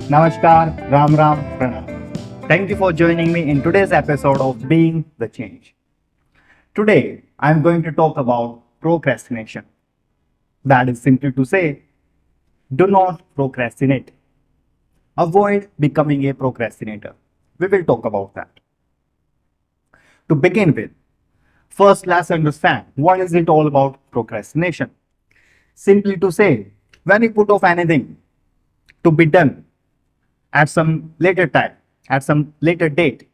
Namaskar, Ram Ram, Pranam. Thank you for joining me in today's episode of Being the Change. Today, I'm going to talk about procrastination. That is simply to say, do not procrastinate. Avoid becoming a procrastinator. We will talk about that. To begin with, first let's understand what is it all about procrastination. Simply to say, when you put off anything to be done at some later time, at some later date,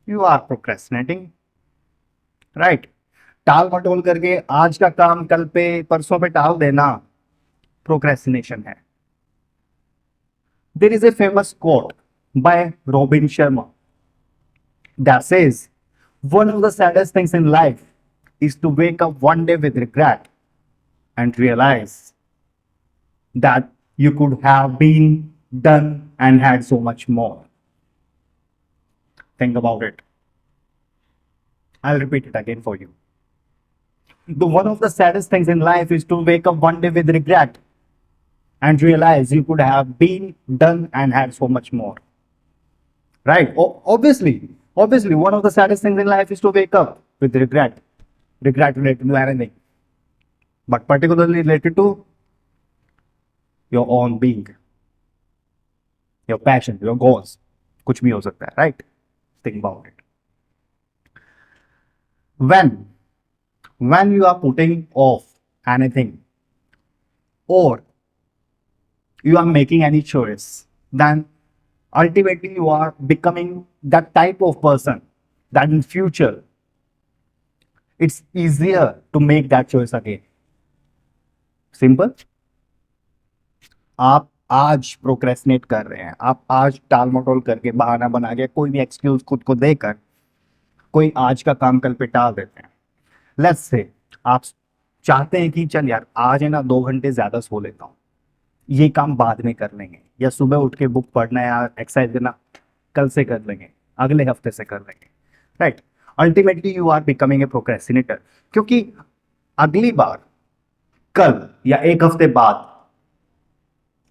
you are procrastinating, right. टाल मटोल करके आज का काम कल पे परसों पे टाल देना प्रोक्रेस्टिनेशन है। There is a famous quote by Robin Sharma that says one of the saddest things in life is to wake up one day with regret and realize that you could have been done and had so much more. Think about it. I'll repeat it again for you. One of the saddest things in life is to wake up one day with regret and realize you could have been done and had so much more. Right? Obviously, one of the saddest things in life is to wake up with regret. Regret related to anything, but particularly related to your own being, your passion, your goals. कुछ भी हो सकता है, right? Think about it. When you are putting off anything or you are making any choice, then ultimately you are becoming that type of person that in future it's easier to make that choice again. Simple. आप आज procrastinate कर रहे हैं, आप आज टाल मटोल करके बहाना बना के कोई भी एक्सक्यूज खुद को देकर कोई आज का काम कल पे टाल देते हैं। लेट्स से आप चाहते हैं कि चल यार आज है ना 2 घंटे ज्यादा सो लेता हूँ, ये काम बाद में कर लेंगे, या सुबह उठ के बुक पढ़ना या एक्सरसाइज करना कल से कर लेंगे, अगले हफ्ते से कर लेंगे, right. Ultimately you are becoming a procrastinator, क्योंकि अगली बार कल या एक हफ्ते बाद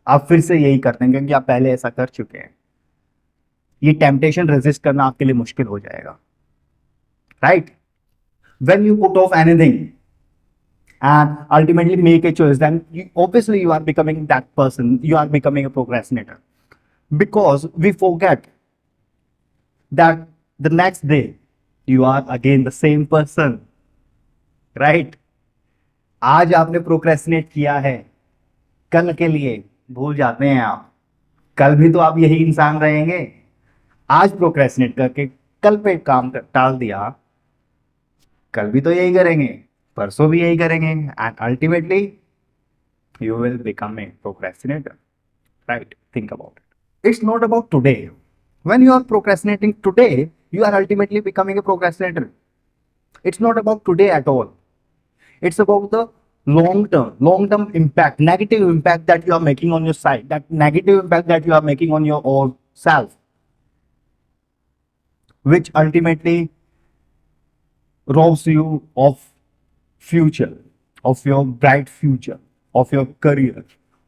आप फिर से यही करते हैं क्योंकि आप पहले ऐसा कर चुके हैं। ये टेम्पटेशन रेजिस्ट करना आपके लिए मुश्किल हो जाएगा, right. When you put off anything and ultimately make a choice, then obviously you are becoming that person, you are becoming a procrastinator, because we forget that the next day you are again the same person, right? आज आपने procrastinate किया है, कल के लिए भूल जाते हैं आप, कल भी तो आप यही इंसान रहेंगे। आज procrastinate करके कल पे काम टाल दिया, कल भी तो यही करेंगे, परसों भी यही करेंगे, and ultimately you will become a procrastinator, right. Think about it. It's not about today. When you are procrastinating today, you are ultimately becoming a procrastinator. It's not about today at all. It's about the long term impact, negative impact that you are making on your side, that negative impact that you are making on your own self, which ultimately robs you of future, of your bright future, of your career,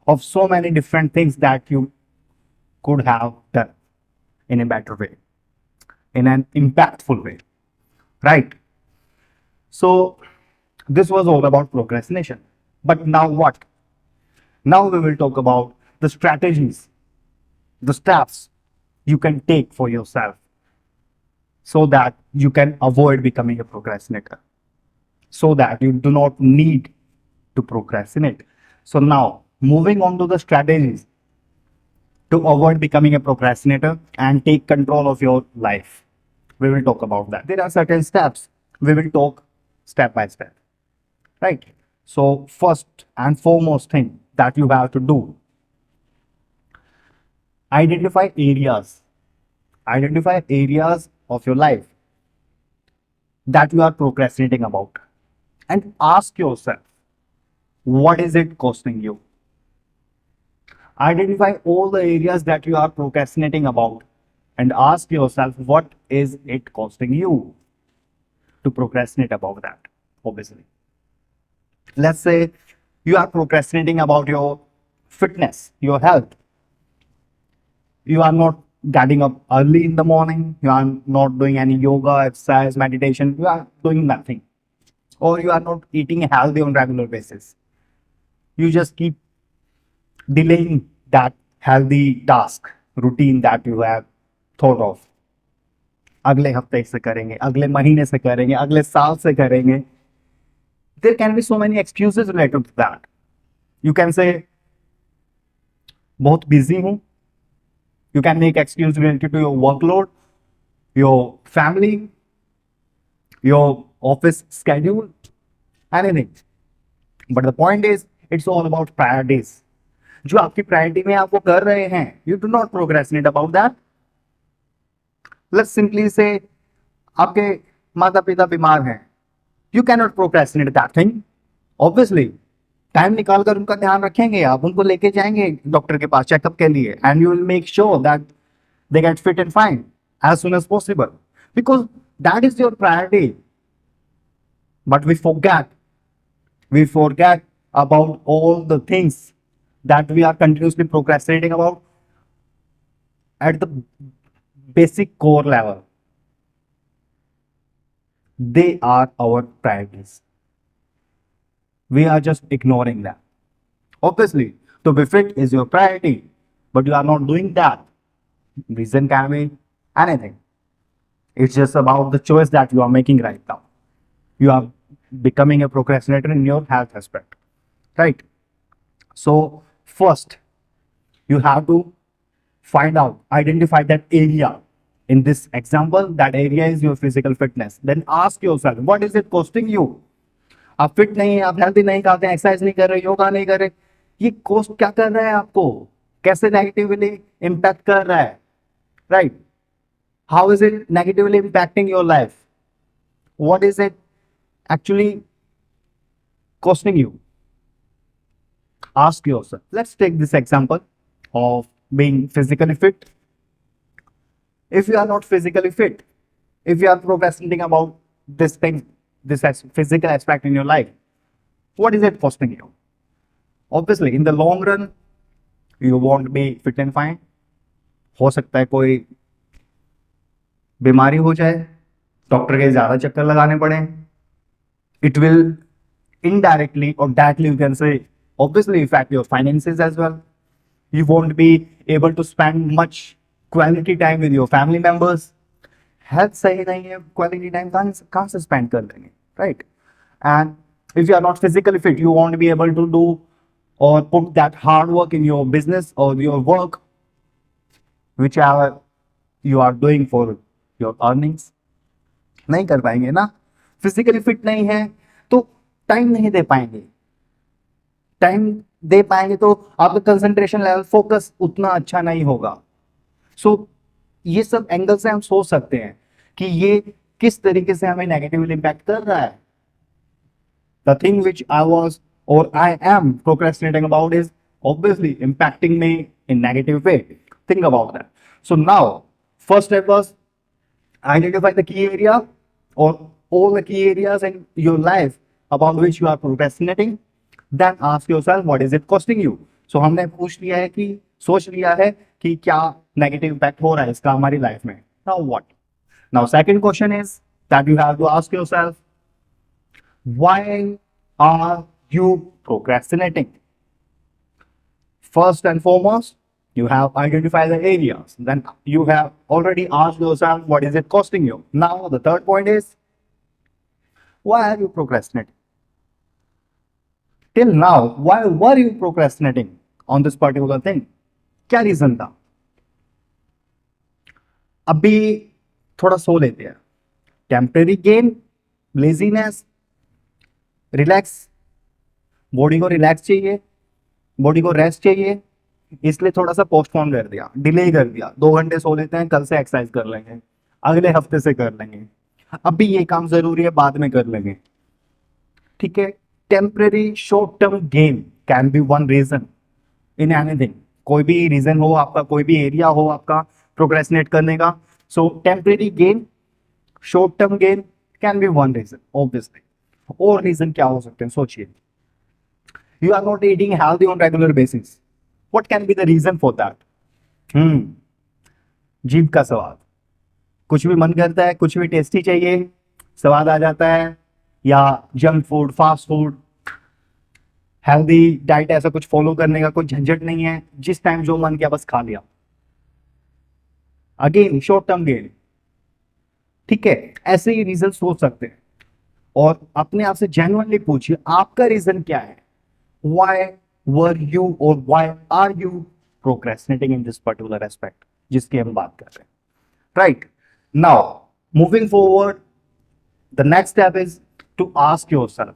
of so many different things that you could have done in a better way, in an impactful way, right? So this was all about procrastination. But now what? Now we will talk about the strategies, the steps you can take for yourself so that you can avoid becoming a procrastinator, so that you do not need to procrastinate. So now moving on to the strategies to avoid becoming a procrastinator and take control of your life. We will talk about that. There are certain steps. We will talk step by step, right? So first and foremost thing that you have to do, identify areas of your life that you are procrastinating about, and ask yourself, what is it costing you? Identify all the areas that you are procrastinating about and ask yourself, what is it costing you to procrastinate about that? Obviously, let's say you are procrastinating about your fitness, your health. You are not getting up early in the morning. You are not doing any yoga, exercise, meditation. You are doing nothing. Or you are not eating healthy on regular basis. You just keep delaying that healthy task, routine that you have thought of. अगले हफ्ते से करेंगे, अगले महीने से करेंगे, अगले साल से करेंगे. There can be so many excuses related to that. You can say बहुत busy हूँ. You can make excuse related to your workload, your family, your office schedule, anything. But the point is, it's all about priorities. जो आपकी priority में आप वो कर रहे हैं, you do not procrastinate about that. Let's simply say, आपके माता पिता बीमार हैं, you cannot procrastinate that thing. Obviously, time निकाल कर उनका ध्यान रखेंगे, आप उनको लेके जाएंगे डॉक्टर के पास चेकअप के लिए, and you will make sure that they get fit and fine as soon as possible because that is your priority. But we forget about all the things that we are continuously procrastinating about at the basic core level. They are our priorities. We are just ignoring them. Obviously, to be fit is your priority, but you are not doing that. Reason can be anything. It's just about the choice that you are making right now. You are becoming a procrastinator in your health aspect, right? So first, you have to identify that area. In this example, that area is your physical fitness. Then ask yourself, what is it costing you? आप fit नहीं है, आप healthy नहीं खाते हैं, exercise नहीं कर रहे, योगा नहीं कर रहे, ये कॉस्ट क्या कर रहा है आपको, कैसे नेगेटिवली इम्पैक्ट कर रहा है, right? How is it negatively impacting your life? What is it actually costing you? Ask yourself. Let's take this example of being physically fit. If you are not physically fit, if you are procrastinating about this thing, this physical aspect in your life, what is it costing you? Obviously, in the long run, you won't be fit and fine. हो सकता है कोई बीमारी हो जाए, doctor के ज्यादा चक्कर लगाने पड़े. It will indirectly or directly, you can say, obviously affect your finances as well. You won't be able to spend much quality time with your family members. Health सही नहीं है, quality time कहाँ से spend कर लेंगे, right? And if you are not physically fit, you won't be able to do or put that hard work in your business or your work, whichever you are doing for your earnings. नहीं कर पाएंगे ना. Physically fit नहीं है तो time नहीं दे पाएंगे. Time दे पाएंगे तो आपका कंसंट्रेशन लेवल, फोकस उतना अच्छा नहीं होगा. सो ये सब एंगल से हम सोच सकते हैं कि ये किस तरीके से हमें नेगेटिवली इम्पैक्ट कर रहा है. The thing which I was or I am procrastinating about is obviously impacting me in negative way. Think about that. So now, first step was identify the key area or all the key areas in your life about which you are procrastinating. Then ask yourself, what is it costing you? So हमने पूछ लिया है कि सोच लिया है कि क्या नेगेटिव इम्पैक्ट हो रहा है इसका हमारी लाइफ में. Now what? Now second question is that you have to ask yourself, why are you procrastinating? First and foremost, you have identified the areas. Then you have already asked yourself, what is it costing you? Now, the third point is, why are you procrastinating? Till now, why were you procrastinating on this particular thing? क्या reason था? अभी थोड़ा सो लेते हैं. Temporary gain, laziness, relax, body को relax चाहिए, body को rest चाहिए, इसलिए थोड़ा सा पोस्टपोन कर दिया, डिले कर दिया. 2 घंटे सो लेते हैं, कल से एक्सरसाइज कर लेंगे, अगले हफ्ते से कर लेंगे, अभी ये काम जरूरी है, बाद में कर लेंगे. ठीक है. Temporary short term gain can be one reason in anything. कोई भी रीजन हो आपका, कोई भी एरिया हो आपका प्रोक्रेस्टिनेट करने का. So temporary gain, short term gain can be one reason. Obviously और रीजन क्या हो सकते हैं, सोचिए. You are not eating healthy on regular basis. What can be the reason for that? जीभ का स्वाद, कुछ भी मन करता है, कुछ भी टेस्टी चाहिए, स्वाद आ जाता है, या junk food, fast food, healthy diet ऐसा कुछ फॉलो करने का कोई झंझट नहीं है, जिस टाइम जो मन किया बस खा लिया। Again short term gain. ठीक है, ऐसे ही रीजन सोच सकते हैं और अपने आप से जेन्युइनली पूछिए आपका रीजन क्या है, व्हाई वर यू और why are you procrastinating in this particular aspect जिसकी हम बात कर रहे हैं, right. Now moving forward, the next step is to ask yourself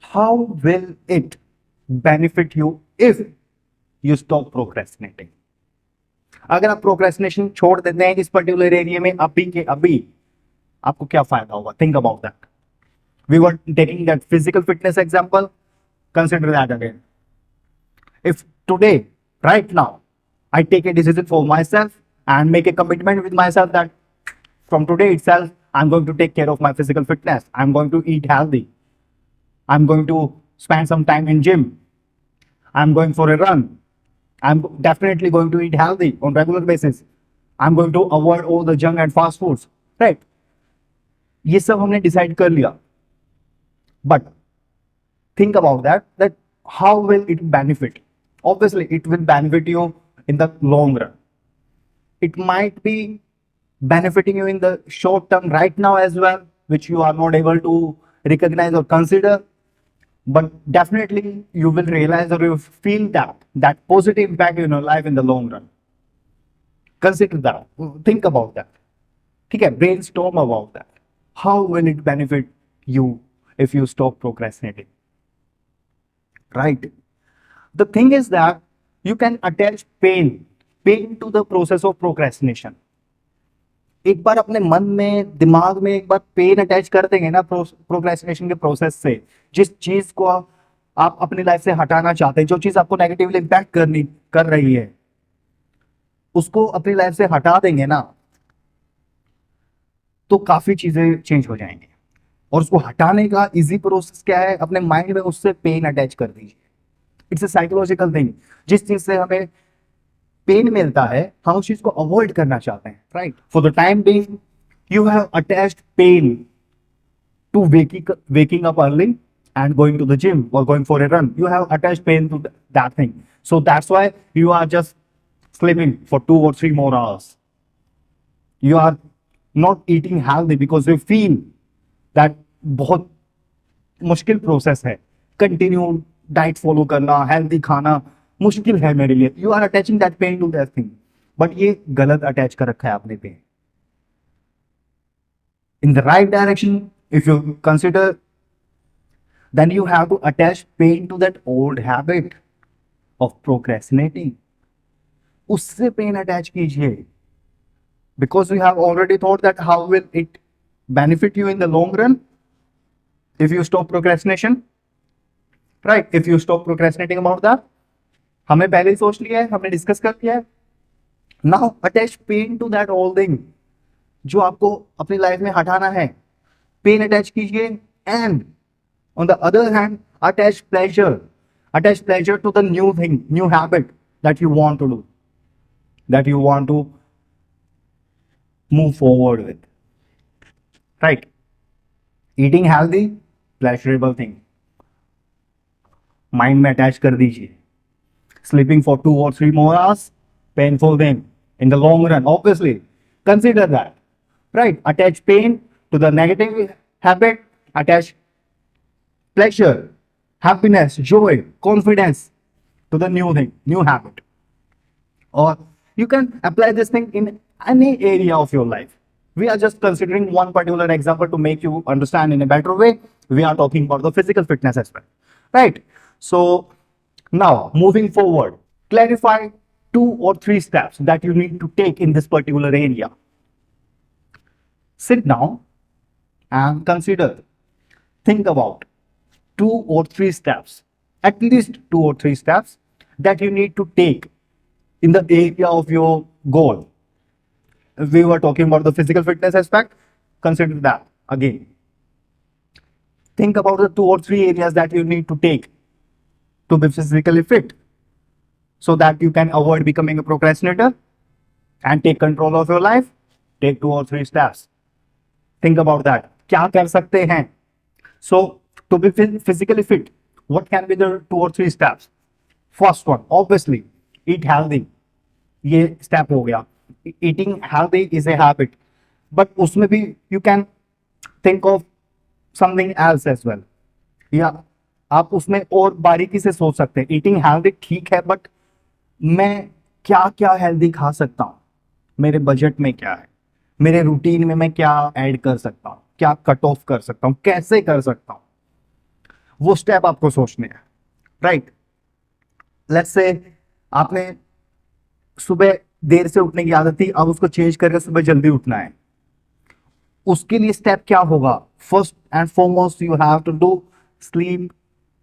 how will it benefit you if you stop procrastinating। अगर आप procrastination छोड़ देते हैं इस पर्टिकुलर एरिया में अभी के अभी, आपको क्या फायदा होगा, think about that. We were taking that physical fitness example, consider that again. if today, right now, I take a decision for myself and make a commitment with myself that from today itself I'm going to take care of my physical fitness, I'm going to eat healthy, I'm going to spend some time in gym, I'm going for a run, I'm definitely going to eat healthy on regular basis, I'm going to avoid all the junk and fast foods, right। ये सब हमने decide कर लिया, but think about that how will it benefit? Obviously it will benefit you in the long run. It might be benefiting you in the short term right now as well, which you are not able to recognize or consider, but definitely you will realize or you feel that positive impact in your life in the long run. Consider that, think about that, okay, brainstorm about that, how will it benefit you if you stop procrastinating, right। the thing is that you can attach pain to the process of procrastination। एक बार अपने मन में, दिमाग में एक बार pen attach कर देंगे ना प्रोक्रेस्टिनेशन के प्रोसेस से, जिस चीज को आप अपनी लाइफ से हटाना चाहते हैं, जो चीज आपको नेगेटिवली इम्पैक्ट कर रही है, उसको अपनी लाइफ से हटा देंगे ना, तो काफी चीजें चेंज हो जाएंगी। और उसको हटाने का इजी प्रोसेस क्या है, अपने माइंड में उससे पेन अटैच कर दीजिए। इट्स अ साइकोलॉजिकल थिंग, जिस चीज से हमें पेन मिलता है हम उस चीज को अवॉइड करना चाहते हैं, right. For the time being you have attached pain to waking up early and going to the gym or going for a run, you have attached pain to that thing, so that's why you are just sleeping for 2 or 3 more hours, you are not eating healthy because you feel that बहुत मुश्किल process है, continue diet follow करना, healthy खाना मुश्किल है मेरे लिए, you are attaching that pain to that thing, but ये गलत अटैच कर रखा है आपने pain. in the right direction if you consider, then you have to attach pain to that old habit of procrastinating, उससे पेन अटैच कीजिए, because you have already thought that how will it benefit you in the long run if you stop procrastination, right। if you stop procrastinating about that, हमने पहले ही सोच लिया है, हमने discuss कर लिया है। Now attach pain to that old thing, जो आपको अपनी लाइफ में हटाना है, पेन अटैच कीजिए। And on the other hand attach pleasure to the new thing, new habit that you want to do, that you want to move forward with, right। eating healthy, pleasurable thing, mind में attach कर दीजिए। sleeping for 2 or 3 more hours, painful thing in the long run, obviously consider that, right। attach pain to the negative habit, attach pleasure, happiness, joy, confidence to the new thing, new habit, or you can apply this thing in any area of your life. We are just considering one particular example to make you understand in a better way. We are talking about the physical fitness aspect, right। so now moving forward, clarify 2 or 3 steps that you need to take in this particular area. Sit down and consider, think about 2 or 3 steps, at least 2 or 3 steps that you need to take in the area of your goal. If we were talking about the physical fitness aspect, consider that again. Think about the 2 or 3 areas that you need to take to be physically fit so that you can avoid becoming a procrastinator. and take control of your life, take 2 or 3 steps. Think about that. क्या कर सकते हैं? So, to be physically fit, what can be the 2 or 3 steps? First one, obviously, eat healthy. ये step हो गया. Eating healthy is a habit, but उसमें भी you can think of something else as well. या आप उसमें और बारीकी से सोच सकते हैं. ईटिंग हेल्दी ठीक है, बट मैं क्या क्या हेल्दी खा सकता हूँ, मेरे बजट में क्या है, मेरे रूटीन में मैं क्या ऐड कर सकता हूँ, क्या कट ऑफ कर सकता हूँ, कैसे कर सकता हूँ, वो स्टेप आपको सोचने हैं. राइट. लेट्स से आपने सुबह देर से उठने की आदत थी, अब उसको चेंज करके सुबह जल्दी उठना है. उसके लिए स्टेप क्या होगा? First and foremost you have to do sleep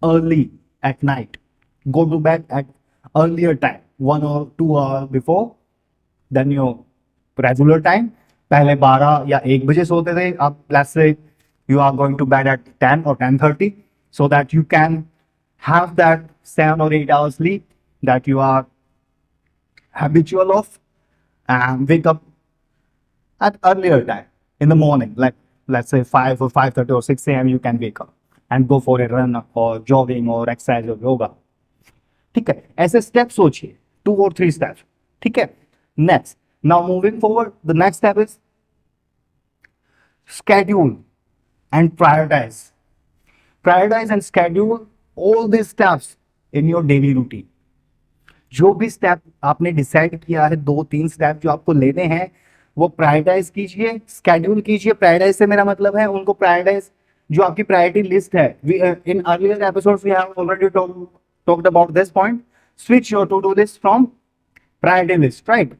early at night. Go to bed at earlier time, 1 or 2 hours before then your regular time. पहले 12 या 1 बजे सोते थे, अब let's say you are going to bed at 10 or 10:30 so that you can have that 7 or 8 hours sleep that you are habitual of, and wake up at earlier time in the morning, like let's say 5 or 5:30 or 6 a.m. you can wake up and go for a run or jogging or exercise or yoga. ठीक है, ऐसे step सोचिए, 2 or 3 steps. ठीक है. Next, now moving forward, the next step is schedule and prioritize and schedule all these steps in your daily routine. जो भी step आपने decide किया है, 2-3 स्टेप जो आपको लेने हैं, वो प्रायोरिटाइज कीजिए, स्केड्यूल कीजिए. प्रायोरिटाइज से मेरा मतलब है उनको प्रायोरिटाइज, जो आपकी प्रायोरिटी लिस्ट है. In earlier episodes we have already talked about this point. Switch your to do list from priority list. Right.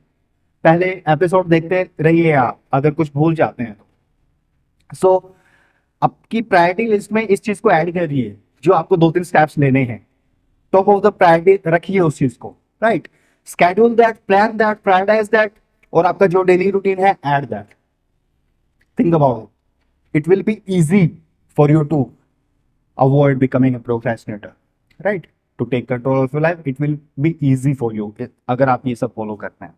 पहले एपिसोड देखते रहिए आप अगर कुछ भूल जाते हैं तो. सो आपकी प्रायोरिटी लिस्ट में इस चीज को ऐड करिए, जो आपको 2-3 स्टेप्स लेने हैं. टॉप ऑफ द प्रायोरिटी रखिए उस चीज को. Right. Schedule that, plan that, prioritize that, और आपका जो डेली रूटीन है add that. Think about it. It will be easy for you to avoid becoming a procrastinator. Right. To take control of your life, it will be easy for you अगर आप ये सब follow करते हैं.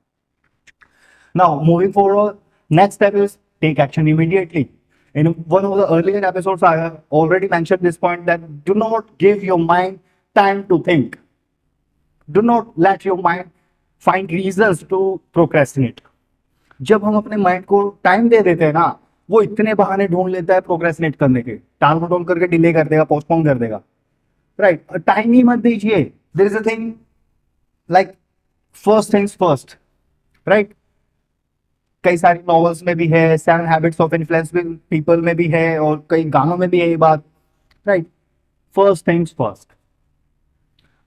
Now moving forward, next step is take action immediately. In one of the earlier episodes, I have already mentioned this point that do not give your mind time to think. Do not let your mind find reasons to procrastinate. जब हम अपने mind को time दे देते हैं ना, वो इतने बहाने ढूंढ लेता है प्रोक्रेस्टिनेट करने के, टाल मटोल करके डिले कर देगा, पोस्टपोन कर देगा. राइट. टाइम ही मत दीजिए. There is a thing like first things first. Right. कई सारी नॉवेल्स में भी है, 7 हैबिट्स ऑफ इन्फ्लुएंस पीपल में भी है, और कई गानों में भी है ये बात. राइट. First things first.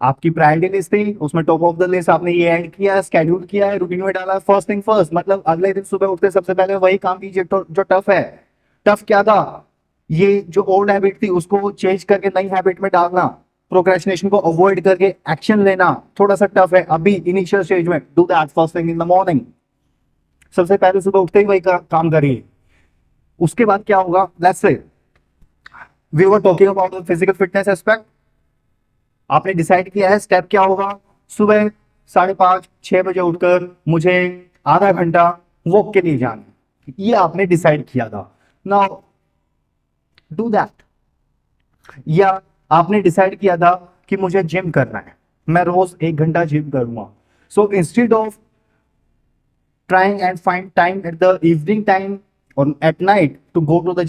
आपकी प्रायोरिटी लिस्ट थी, उसमें टॉप ऑफ द लिस्ट आपने ये ऐड किया, स्केड्यूल किया है, रूटीन में डाला. फर्स्ट थिंग फर्स्ट मतलब अगले दिन सुबह उठते सबसे पहले वही काम कीजिए जो टफ है. टफ क्या था? ये जो ओल्ड हैबिट थी उसको चेंज करके नई हैबिट में डालना, प्रोक्रेस्टिनेशन को अवॉइड करके एक्शन लेना थोड़ा सा टफ है अभी इनिशियल स्टेज में. Do that first thing in the morning. सबसे पहले सुबह उठते ही वही काम करिए. उसके बाद क्या होगा? Let's say we were talking about the physical fitness aspect. आपने डिसाइड किया है स्टेप क्या होगा? सुबह 5:30-6 बजे उठकर मुझे आधा घंटा वॉक के लिए जाना है. ये आपने डिसाइड किया था. Now do that. या आपने डिसाइड किया था कि मुझे जिम करना है, मैं रोज 1 घंटा जिम करूंगा. So instead of trying and find time at the evening time or at night to go to the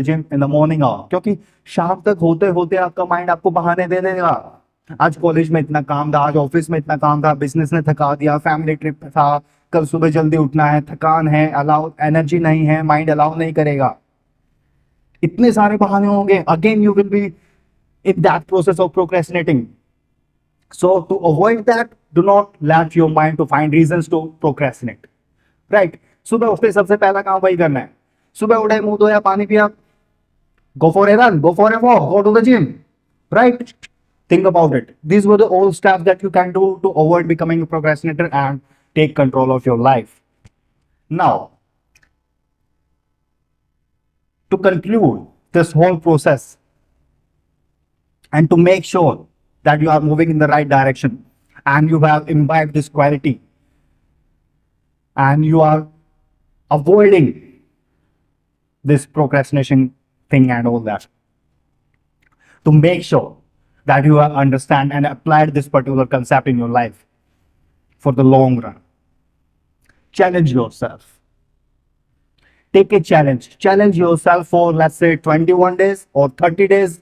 gym in the morning hour. क्योंकि शाम तक होते होते आपका माइंड आपको बहाने दे देगा. आज कॉलेज में इतना काम था, आज ऑफिस में इतना काम था, बिजनेस ने थका दिया, फैमिली ट्रिप था, कल सुबह जल्दी उठना है, थकान है, अलाउ एनर्जी नहीं है, माइंड अलाउ नहीं करेगा. इतने सारे बहाने होंगे. Again you will be in that process of procrastinating. So to avoid that, do not let your mind to find reasons to procrastinate. Right. सुबह उठते सबसे पहला काम वही करना है. सुबह उठे, मुंह धोया, पानी पिया, go for a run, go for a walk, go to the gym. Right. Think about it. These were the all steps that you can do to avoid becoming a procrastinator and take control of your life. Now, to conclude this whole process and to make sure that you are moving in the right direction and you have imbibed this quality, and you are avoiding this procrastination thing and all that, to make sure that you understand and applied this particular concept in your life for the long run. Challenge yourself. Take a challenge. Challenge yourself for, let's say, 21 days or 30 days,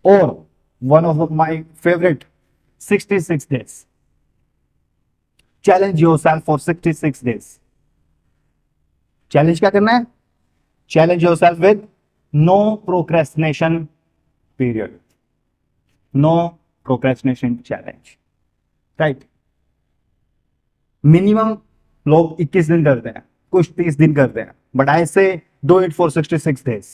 or one of my favorite, 66 days. Challenge yourself for 66 days. Challenge क्या करना है? Challenge yourself with no procrastination period. No procrastination challenge. Right? Minimum लोग 21 दिन करते हैं, कुछ 30 दिन करते हैं, बट आई से do it for 66 days.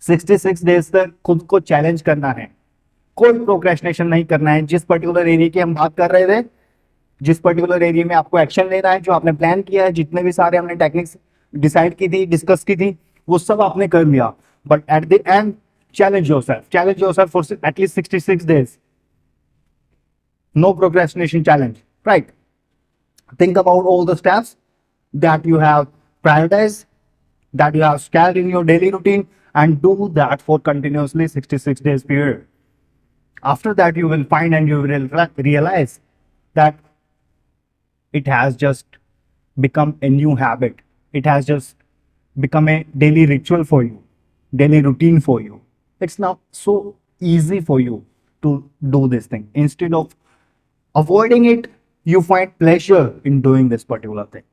66 days तक खुद को चैलेंज करना है. कोई प्रोक्रेस्टिनेशन नहीं करना है. जिस पर्टिकुलर एरिया की हम बात कर रहे थे, जिस पर्टिकुलर एरिया में आपको एक्शन लेना है, जो आपने प्लान किया है, जितने भी सारे हमने टेक्निक्स डिसाइड की थी, डिस्कस की थी, वो सब आपने कर लिया. But at the end challenge yourself for at least 66 days. No procrastination challenge, right? Think about all the steps that you have prioritized, that you have scaled in your daily routine, and do that for continuously 66 days period. After that, you will find and you will realize that it has just become a new habit. It has just become a daily ritual for you, daily routine for you. It's now so easy for you to do this thing. Instead of avoiding it, you find pleasure in doing this particular thing.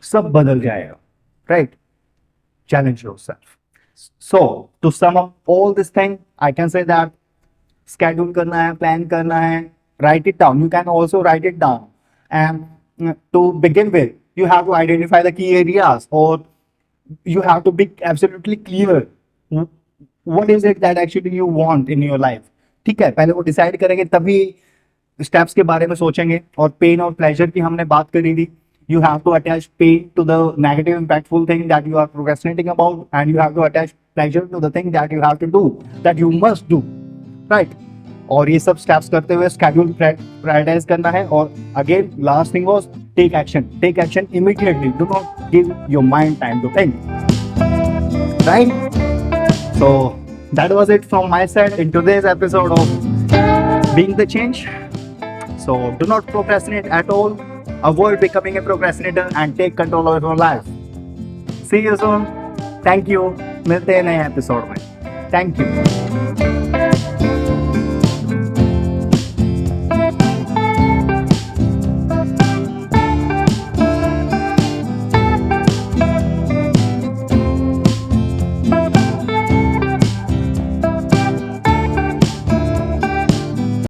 सब बदल जाएगा, right? Challenge yourself. So to sum up all this thing, I can say that schedule करना है, plan करना है, write it down. You can also write it down. And to begin with, you have to identify the key areas, or you have to be absolutely clear what is it that actually you want in your life. ठीक है, पहले वो decide करेंगे, तभी steps के बारे में सोचेंगे. और पेन और प्लेजर की हमने बात करी थी. You have to attach pain to the negative impactful thing that you are procrastinating about, and you have to attach pleasure to the thing that you have to do, that you must do, right? और ये सब steps करते हुए schedule prioritise करना है. और again last thing was take action immediately. Do not give your mind time to think, right? So that was it from my side in today's episode of Being the Change. So do not procrastinate at all. Avoid becoming a procrastinator and take control of your life. See you soon. Thank you. मिलते हैं नए episode में. Thank you.